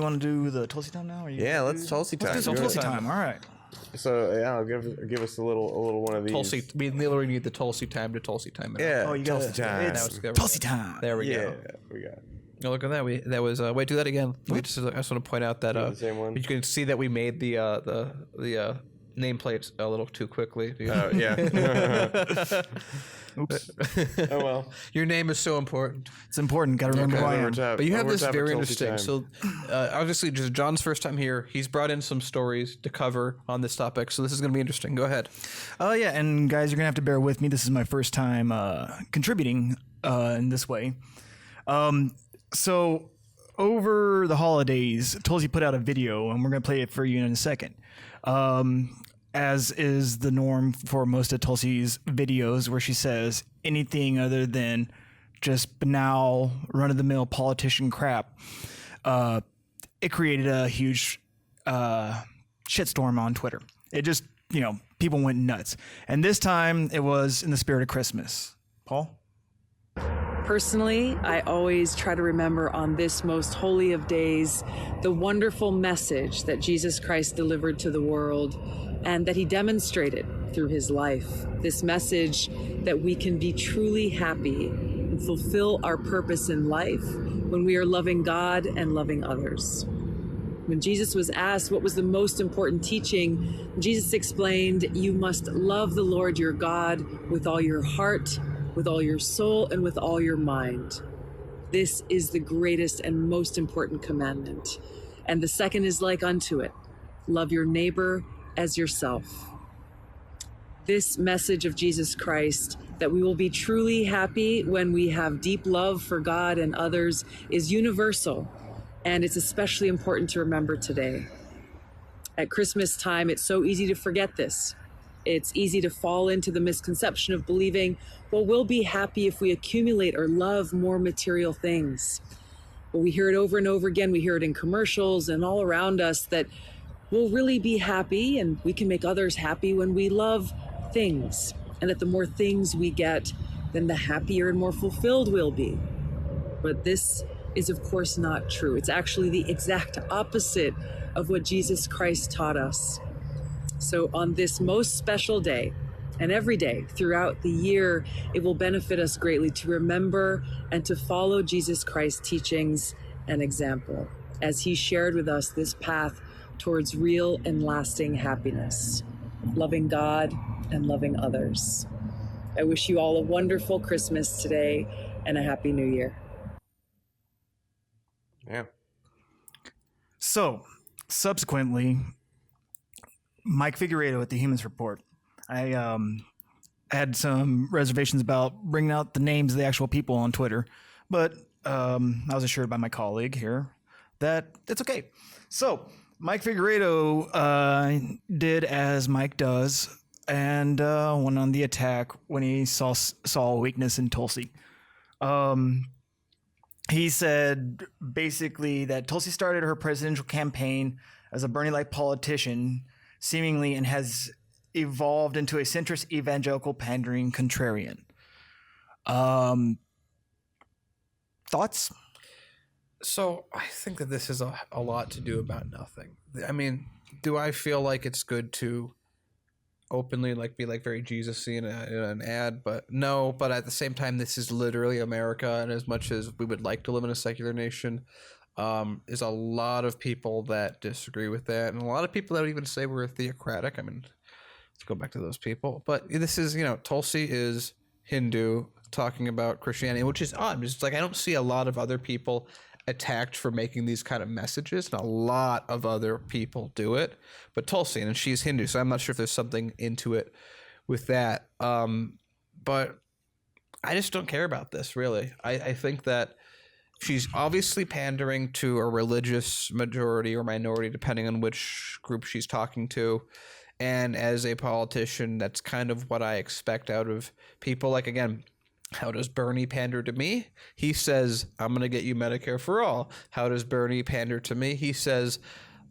want to do the Tulsi time now? Or Yeah, let's Tulsi time. Let's do some Tulsi time. All right. So yeah, I'll give us a little one of these. Tulsi. We literally need the Tulsi time to Tulsi time. Yeah. Oh, you got Tulsi time. It's Tulsi time. There we go. We got it. Oh, look at that. That was wait, do that again. I just want to point out that the same one? you can see that we made the nameplates a little too quickly. Oh yeah. Oops. Oh well. Your name is so important. It's important. Got to remember who I am. But you have this very interesting. So, obviously, just John's first time here. He's brought in some stories to cover on this topic. So this is going to be interesting. Go ahead. Yeah, and guys, you're gonna have to bear with me. This is my first time contributing in this way. So over the holidays, Tulsi put out a video, and we're gonna play it for you in a second. As is the norm for most of Tulsi's videos, where she says anything other than just banal, run-of-the-mill politician crap. It created a huge shitstorm on Twitter. It just, people went nuts. And this time, it was in the spirit of Christmas. Paul? Personally, I always try to remember on this most holy of days the wonderful message that Jesus Christ delivered to the world and that he demonstrated through his life. This message that we can be truly happy and fulfill our purpose in life when we are loving God and loving others. When Jesus was asked what was the most important teaching, Jesus explained, "You must love the Lord your God with all your heart, with all your soul, and with all your mind. This is the greatest and most important commandment. And the second is like unto it. Love your neighbor as yourself." This message of Jesus Christ, that we will be truly happy when we have deep love for God and others, is universal, and it's especially important to remember today. At Christmas time, it's so easy to forget this. It's easy to fall into the misconception of believing, well, we'll be happy if we accumulate or love more material things. Well, we hear it over and over again. We hear it in commercials and all around us that we'll really be happy and we can make others happy when we love things. And that the more things we get, then the happier and more fulfilled we'll be. But this is, of course, not true. It's actually the exact opposite of what Jesus Christ taught us. So on this most special day, and every day throughout the year, it will benefit us greatly to remember and to follow Jesus Christ's teachings and example as he shared with us this path towards real and lasting happiness, loving God and loving others. I wish you all a wonderful Christmas today and a happy New Year. Yeah. So, subsequently, Mike Figueredo at the Humanist Report. I had some reservations about bringing out the names of the actual people on Twitter, but I was assured by my colleague here that it's okay. So Mike Figueredo did as Mike does and went on the attack when he saw a weakness in Tulsi. He said basically that Tulsi started her presidential campaign as a Bernie-like politician, seemingly, and has evolved into a centrist evangelical pandering contrarian. Thoughts? So I think that this is a lot to do about nothing. I mean, do I feel like it's good to openly be very Jesus-y in an ad? But no, but at the same time, this is literally America, and as much as we would like to live in a secular nation, there's a lot of people that disagree with that, and a lot of people that would even say we're theocratic. I mean, let's go back to those people. But this is, Tulsi is Hindu talking about Christianity, which is odd. It's I don't see a lot of other people attacked for making these kind of messages, and a lot of other people do it. But Tulsi, and she's Hindu, so I'm not sure if there's something into it with that. But I just don't care about this, really. I think that she's obviously pandering to a religious majority or minority, depending on which group she's talking to. And as a politician, that's kind of what I expect out of people. Again, how does Bernie pander to me? He says, I'm going to get you Medicare for all. How does Bernie pander to me? He says,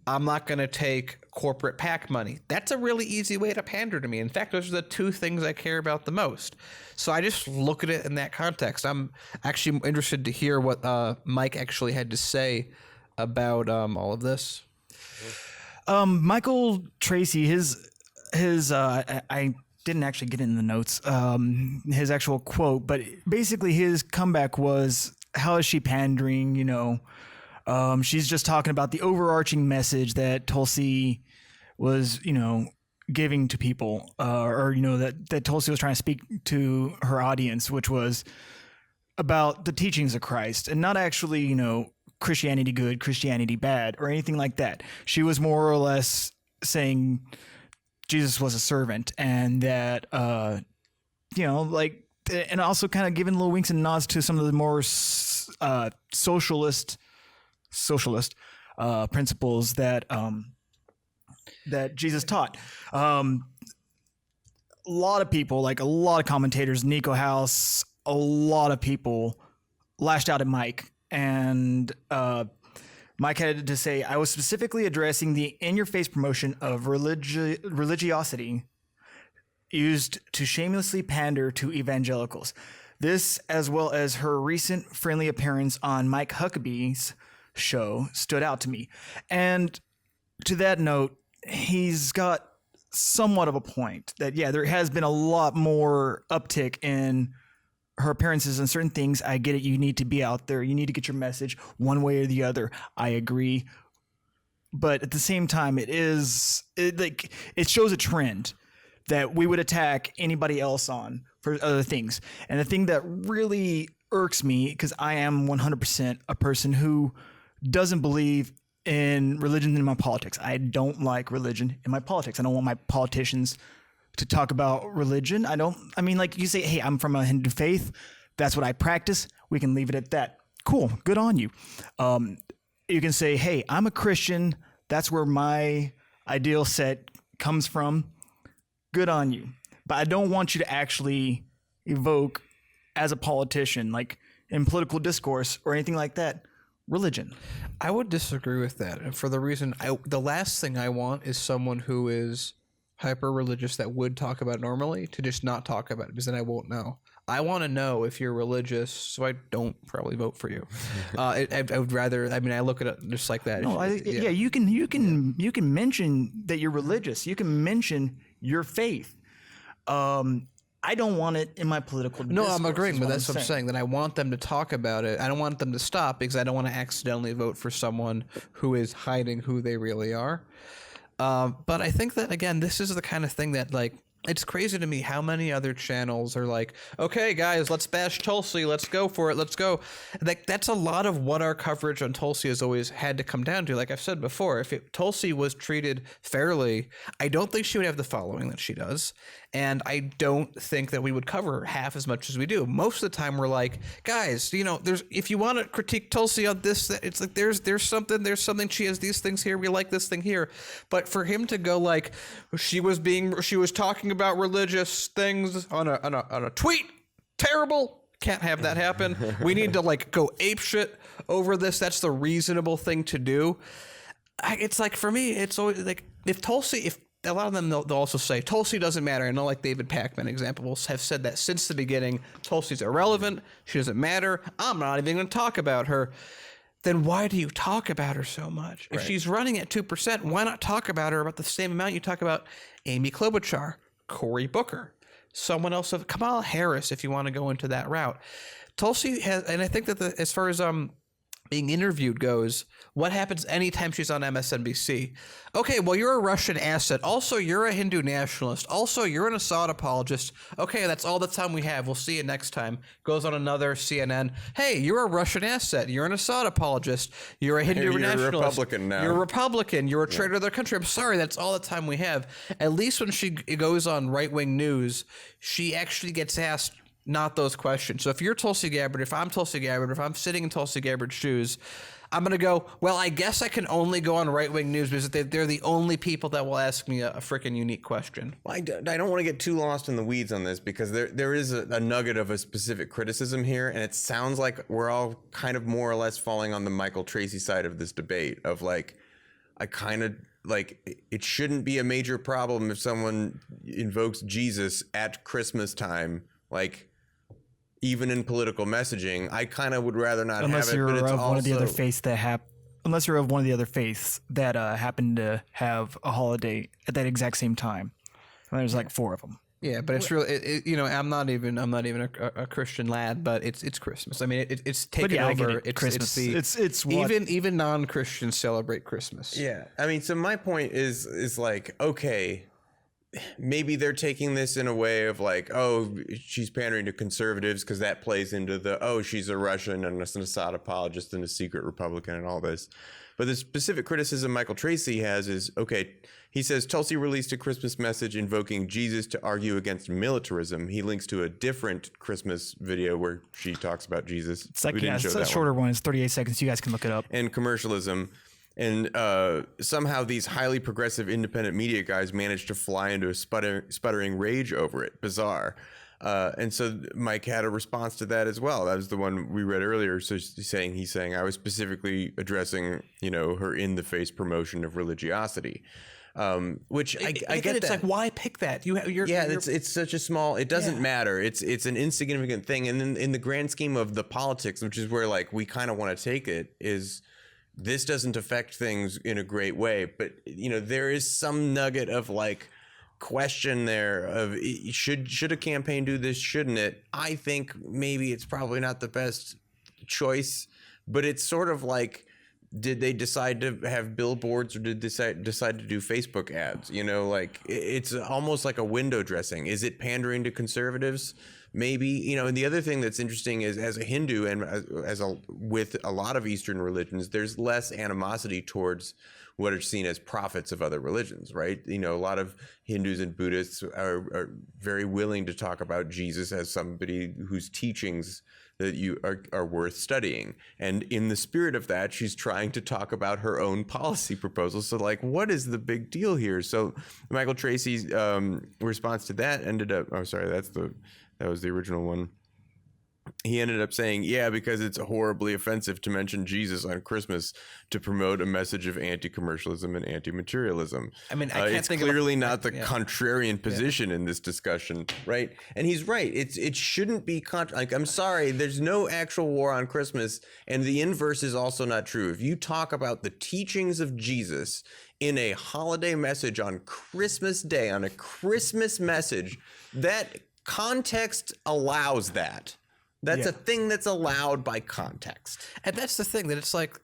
I'm not going to take corporate PAC money. That's a really easy way to pander to me. In fact, those are the two things I care about the most. So I just look at it in that context. I'm actually interested to hear what Mike actually had to say about all of this? Michael Tracy, his I didn't actually get in the notes his actual quote, but basically his comeback was, how is she pandering? You know, she's just talking about the overarching message that Tulsi was, you know, giving to people, or you know, that Tulsi was trying to speak to her audience, which was about the teachings of Christ, and not actually, you know, Christianity good, Christianity bad, or anything like that. She was more or less saying Jesus was a servant, and that you know, like, and also kind of giving little winks and nods to some of the more socialist principles that that Jesus taught. A lot of people, like a lot of commentators, Nico House, a lot of people lashed out at Mike, and Mike had to say, I was specifically addressing the in-your-face promotion of religiosity used to shamelessly pander to evangelicals. This, as well as her recent friendly appearance on Mike Huckabee's show, stood out to me. And to that note, he's got somewhat of a point that, yeah, there has been a lot more uptick in her appearances and certain things. I get it. You need to be out there. You need to get your message one way or the other. I agree. But at the same time, it shows a trend that we would attack anybody else on for other things. And the thing that really irks me, because I am 100% a person who doesn't believe in religion in my politics. I don't like religion in my politics. I don't want my politicians to talk about religion. I mean, like, you say, hey, I'm from a Hindu faith. That's what I practice. We can leave it at that. Cool. Good on you. You can say, hey, I'm a Christian. That's where my ideal set comes from. Good on you. But I don't want you to actually evoke, as a politician, like in political discourse or anything like that, religion. I would disagree with that. And for the reason, the last thing I want is someone who is hyper religious that would talk about it normally to just not talk about it, because then I won't know. I want to know if you're religious, so I don't probably vote for you. I would rather. I mean, I look at it just like that. No, yeah, you can mention that you're religious. You can mention your faith. I don't want it in my political discourse. No, I'm agreeing, but that's what I'm saying. That I want them to talk about it. I don't want them to stop, because I don't want to accidentally vote for someone who is hiding who they really are. But I think that, again, this is the kind of thing that, like, it's crazy to me how many other channels are like, okay, guys, let's bash Tulsi. Let's go for it. Let's go. Like, that's a lot of what our coverage on Tulsi has always had to come down to. Like I've said before, if Tulsi was treated fairly, I don't think she would have the following that she does. And I don't think that we would cover half as much as we do. Most of the time we're like, guys, you know, if you want to critique Tulsi on this, it's like there's something, she has these things here, we like this thing here. But for him to go like, she was talking about religious things on a tweet, terrible, can't have that happen. We need to like go apeshit over this. That's the reasonable thing to do. It's like, for me, it's always like, if a lot of them, they'll also say Tulsi doesn't matter. I know, like David Pakman examples have said that since the beginning. Tulsi's irrelevant. She doesn't matter. I'm not even going to talk about her. Then why do you talk about her so much? Right. If she's running at 2%, why not talk about her about the same amount you talk about Amy Klobuchar, Cory Booker, someone else, of Kamala Harris, if you want to go into that route. Tulsi has, and I think that as far as being interviewed goes, what happens anytime she's on MSNBC? Okay, well, you're a Russian asset. Also, you're a Hindu nationalist. Also, you're an Assad apologist. Okay, that's all the time we have. We'll see you next time. Goes on another CNN. Hey, you're a Russian asset. You're an Assad apologist. You're a Hindu nationalist. You're a Republican now. You're a Republican. You're a traitor to their country. I'm sorry, that's all the time we have. At least when she goes on right-wing news, she actually gets asked not those questions. So if you're Tulsi Gabbard, if I'm Tulsi Gabbard, if I'm sitting in Tulsi Gabbard's shoes, I'm going to go, well, I guess I can only go on right-wing news because they're the only people that will ask me a freaking unique question. Well, I don't want to get too lost in the weeds on this, because there is a nugget of a specific criticism here, and it sounds like we're all kind of more or less falling on the Michael Tracy side of this debate of like, I kind of like, it shouldn't be a major problem if someone invokes Jesus at Christmas time, like, even in political messaging. I kind of would rather not unless have it. Unless but you're it's of also one of the other faiths that have, unless you're of one of the other faiths that happen to have a holiday at that exact same time. And there's like 4 of them. Yeah, but it's really, you know, I'm not even a Christian lad, but it's Christmas. I mean, it's taken over. It's Christmas. It's what, even non-Christians celebrate Christmas. Yeah, I mean, so my point is like, okay, maybe they're taking this in a way of like, oh, she's pandering to conservatives because that plays into the, oh, she's a Russian and an Assad apologist and a secret Republican and all this. But the specific criticism Michael Tracy has is, okay, he says Tulsi released a Christmas message invoking Jesus to argue against militarism. He links to a different Christmas video where she talks about Jesus. it's like, yeah, it's a shorter one. It's 38 seconds. You guys can look it up. And commercialism. And somehow these highly progressive independent media guys managed to fly into a sputtering rage over it. Bizarre. And so Mike had a response to that as well. That was the one we read earlier. So he's saying I was specifically addressing, you know, her in the face promotion of religiosity, which I get. It's like, why pick that? It's such a small. It doesn't matter. It's an insignificant thing. And then in the grand scheme of the politics, which is where like we kind of want to take it, is this doesn't affect things in a great way. But you know, there is some nugget of like question there of should a campaign do this, shouldn't it? I think maybe it's probably not the best choice, but it's sort of like, did they decide to have billboards or did they decide to do Facebook ads? You know, like it's almost like a window dressing. Is it pandering to conservatives? Maybe, you know. And the other thing that's interesting is, as a Hindu and with a lot of Eastern religions, there's less animosity towards what are seen as prophets of other religions, right? You know, a lot of Hindus and Buddhists are very willing to talk about Jesus as somebody whose teachings that you are worth studying. And in the spirit of that, she's trying to talk about her own policy proposals. So like, what is the big deal here? So Michael Tracy's response to that ended up, oh, sorry, that was the original one. He ended up saying, yeah, because it's horribly offensive to mention Jesus on Christmas to promote a message of anti-commercialism and anti-materialism. I mean, I can't it's think clearly not the contrarian position in this discussion, right? And he's right. It shouldn't be like, I'm sorry, there's no actual war on Christmas, and the inverse is also not true. If you talk about the teachings of Jesus in a holiday message on Christmas Day, on a Christmas message, that context allows that. That's a thing that's allowed by context. And that's the thing, that it's like,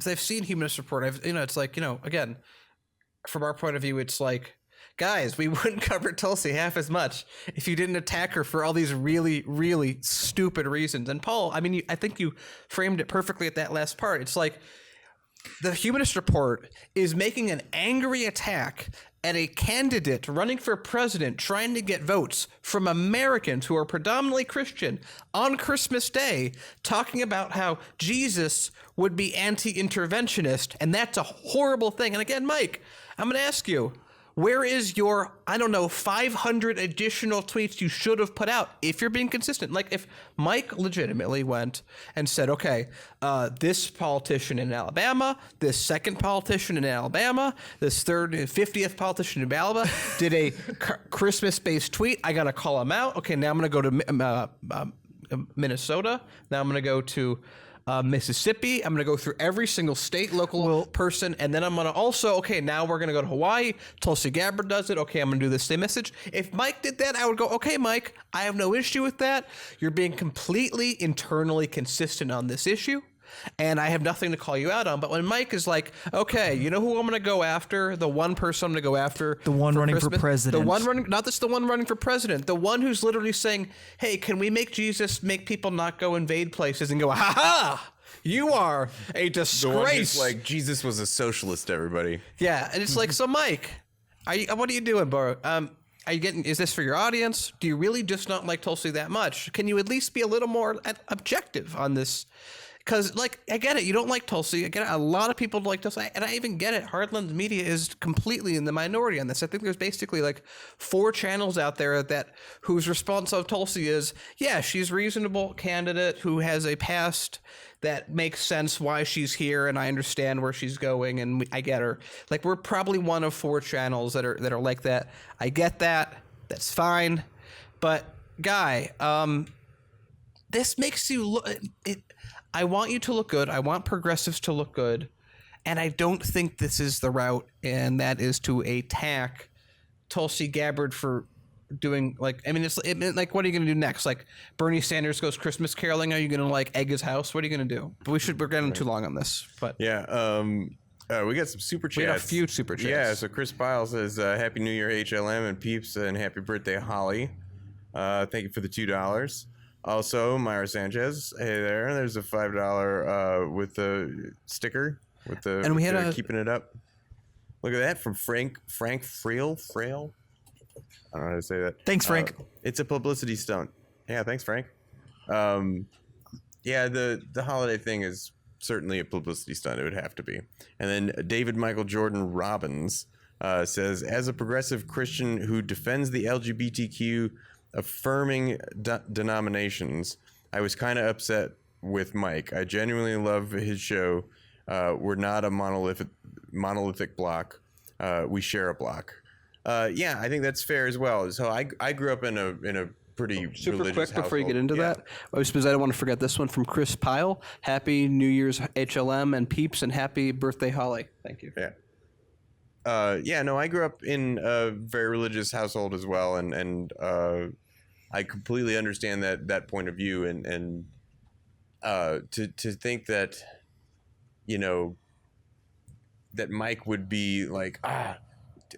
they've seen Humanist Report. It's like, again, from our point of view, it's like, guys, we wouldn't cover Tulsi half as much if you didn't attack her for all these really, really stupid reasons. And Paul, I mean, I think you framed it perfectly at that last part. It's like, the Humanist Report is making an angry attack at a candidate running for president trying to get votes from Americans who are predominantly Christian on Christmas Day, talking about how Jesus would be anti-interventionist, and that's a horrible thing. And again, Mike, I'm going to ask you, where is your, 500 additional tweets you should have put out if you're being consistent? Like if Mike legitimately went and said, okay, this politician in Alabama, this second politician in Alabama, this 50th politician in Alabama did a Christmas-based tweet. I got to call him out. Okay, now I'm going to go to Minnesota. Now I'm going to go to Mississippi. I'm going to go through every single state, local person, and then I'm going to also, okay, now we're going to go to Hawaii. Tulsi Gabbard does it. Okay, I'm going to do the same message. If Mike did that, I would go, okay, Mike, I have no issue with that. You're being completely internally consistent on this issue, and I have nothing to call you out on. But when Mike is like, okay, you know who I'm going to go after? The one person I'm going to go after. The one running for president. The one running, not just the one running for president. The one who's literally saying, hey, can we make Jesus make people not go invade places and go, ha-ha, you are a disgrace. Like Jesus was a socialist, everybody. Yeah, and it's like, so Mike, what are you doing, bro? Are you getting? Is this for your audience? Do you really just not like Tulsi that much? Can you at least be a little more objective on this? Because, like, I get it. You don't like Tulsi. I get it. A lot of people don't like Tulsi. And I even get it. Heartland Media is completely in the minority on this. I think there's basically, like, 4 channels out there whose response of Tulsi is, yeah, she's a reasonable candidate who has a past that makes sense why she's here, and I understand where she's going, and I get her. Like, we're probably one of 4 channels that are like that. I get that. That's fine. But, Guy, this makes you look... I want you to look good. I want progressives to look good. And I don't think this is the route, and that is to attack Tulsi Gabbard for doing like, I mean, like, what are you going to do next? Like, Bernie Sanders goes Christmas caroling. Are you going to like egg his house? What are you going to do? But we're getting too long on this. But Yeah. We got some super chats. we had a few super chats. Yeah. So Chris Pyle says, "Happy New Year, HLM and peeps, and happy birthday, Holly." Thank you for the $2. Also, Myra Sanchez. Hey there. There's a $5 with the sticker with the And we had keeping it up. Look at that from Frank Frail. I don't know how to say that. Thanks, Frank. It's a publicity stunt. Yeah, thanks, Frank. Yeah, the holiday thing is certainly a publicity stunt. It would have to be. And then David Michael Jordan Robbins says, as a progressive Christian who defends the LGBTQ affirming denominations, I was kind of upset with Mike. I genuinely love his show. We're not a monolithic block. We share a block. Yeah, I think that's fair as well. So I grew up in a pretty Super religious quick before you household. get into Yeah. that, I suppose I don't want to forget this one from Chris Pyle. Happy New Year's HLM and peeps, and happy birthday, Holly. Thank you. Yeah. Yeah, no, I grew up in a very religious household as well, and I completely understand that point of view, and to think that, you know, that Mike would be like,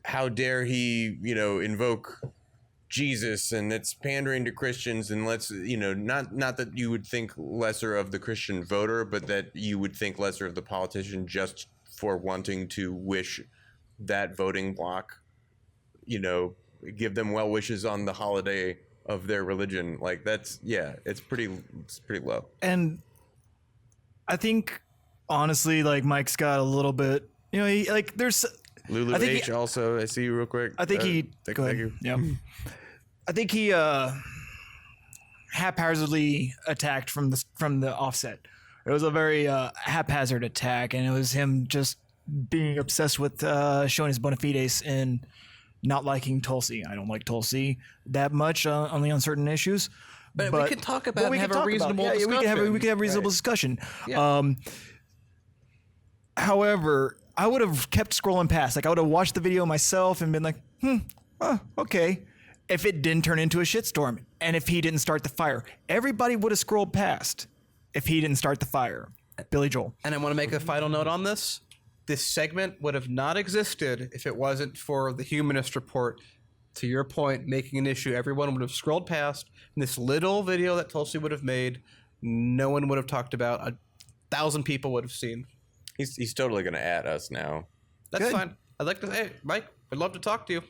how dare he, you know, invoke Jesus, and it's pandering to Christians, and let's, you know, not that you would think lesser of the Christian voter, but that you would think lesser of the politician just for wanting to wish that voting bloc, you know, give them well wishes on the holiday of their religion. Like, that's, yeah, it's pretty low. And I think, honestly, like, Mike's got a little bit, you know, he, like, there's... Lulu I think H also, I see you real quick. I think he... Thank Go ahead. you. Yeah. I think he haphazardly attacked from the offset. It was a very haphazard attack, and it was him just being obsessed with showing his bona fides and not liking Tulsi. I don't like Tulsi that much, only on certain issues. But we can talk about it and have a reasonable discussion. We can have a reasonable discussion. Yeah. However, I would have kept scrolling past. Like, I would have watched the video myself and been like, okay. If it didn't turn into a shitstorm, and if he didn't start the fire, everybody would have scrolled past if he didn't start the fire. Billy Joel. And I want to make a final note on this. This segment would have not existed if it wasn't for the Humanist report. To your point, making an issue, everyone would have scrolled past. And this little video that Tulsi would have made, no one would have talked about. 1,000 people would have seen. He's totally going to add us now. That's Good. fine. I'd like to, hey, Mike, I'd love to talk to you.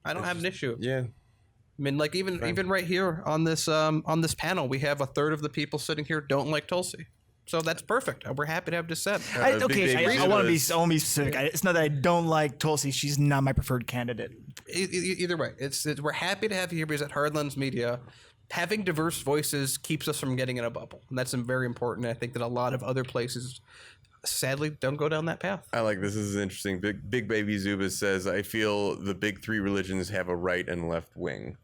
I don't have an issue. Yeah. I mean, like, even right here on this panel, we have a third of the people sitting here don't like Tulsi. So that's perfect. We're happy to have dissent. I want to be specific. It's not that I don't like Tulsi. She's not my preferred candidate. Either way, we're happy to have you here because at Hardlands Media, having diverse voices keeps us from getting in a bubble, and that's very important. I think that a lot of other places, sadly, don't go down that path. I like this. This is interesting. Big Baby Zubas says, I feel the big three religions have a right and left wing.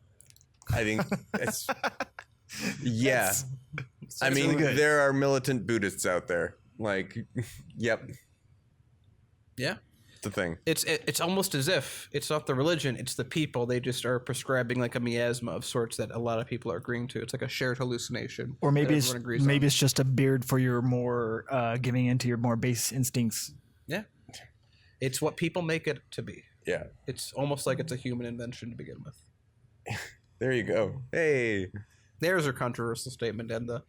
I think it's... Yeah. I mean, really good. there are militant Buddhists out there. Like, yep. Yeah. It's the thing. It's almost as if it's not the religion, it's the people. They just are prescribing like a miasma of sorts that a lot of people are agreeing to. It's like a shared hallucination. Or maybe that it's everyone agrees on. maybe it's just a beard for your more giving into your more base instincts. Yeah. It's what people make it to be. Yeah. It's almost like it's a human invention to begin with. There you go. Hey. There's our controversial statement, and the